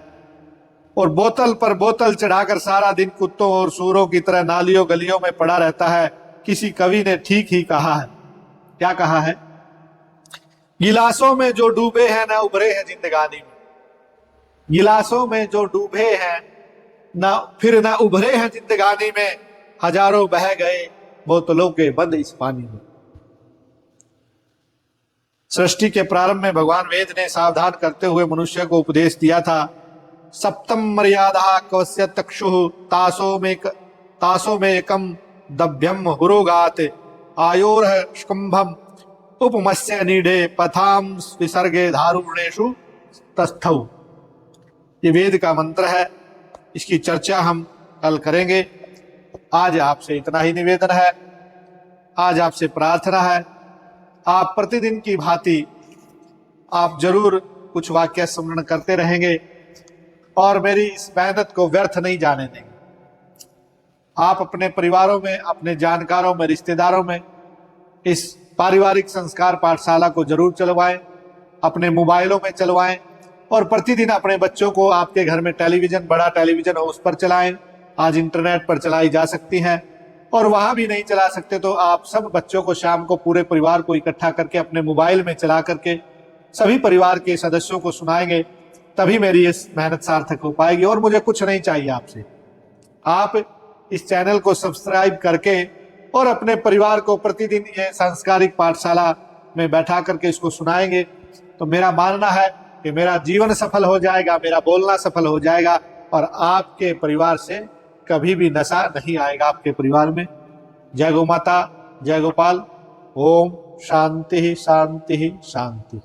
और बोतल पर बोतल चढ़ाकर सारा दिन कुत्तों और सूरों की तरह नालियों गलियों में पड़ा रहता है। किसी कवि ने ठीक ही कहा है, क्या कहा है? गिलासों में जो डूबे हैं ना उभरे हैं जिंदगानी में। गिलासों में जो डूबे हैं ना फिर ना उभरे हैं जिंदगानी में। हजारों बह गए बोतलों के बंद इस पानी में। सृष्टि के प्रारंभ में भगवान वेद ने सावधान करते हुए मनुष्य को उपदेश दिया था, सप्तम मर्यादा कवस्य तक्षु तासो में एकम दभ्यम हुरोगात आयोर स्कंभम उपमस्य नीडे पथाम विसर्गे धारुणेषु तस्थौ। ये वेद का मंत्र है, इसकी चर्चा हम कल करेंगे। आज आपसे इतना ही निवेदन है, आज आपसे प्रार्थना है, आप प्रतिदिन की भांति आप जरूर कुछ वाक्य स्मरण करते रहेंगे और मेरी इस मेहनत को व्यर्थ नहीं जाने देंगे। आप अपने परिवारों में, अपने जानकारों में, रिश्तेदारों में इस पारिवारिक संस्कार पाठशाला को जरूर चलवाएं, अपने मोबाइलों में चलवाएं और प्रतिदिन अपने बच्चों को, आपके घर में टेलीविजन, बड़ा टेलीविजन हो उस पर चलाएं। आज इंटरनेट पर चलाई जा सकती हैं, और वहां भी नहीं चला सकते तो आप सब बच्चों को शाम को, पूरे परिवार को इकट्ठा करके अपने मोबाइल में चला करके सभी परिवार के सदस्यों को सुनाएंगे, तभी मेरी इस मेहनत सार्थक हो पाएगी। और मुझे कुछ नहीं चाहिए आपसे, आप इस चैनल को सब्सक्राइब करके और अपने परिवार को प्रतिदिन ये सांस्कारिक पाठशाला में बैठा करके इसको सुनाएंगे तो मेरा मानना है कि मेरा जीवन सफल हो जाएगा, मेरा बोलना सफल हो जाएगा और आपके परिवार से कभी भी नशा नहीं आएगा आपके परिवार में। जय गौ माता, जय गोपाल। ओम शांति शांति शांति।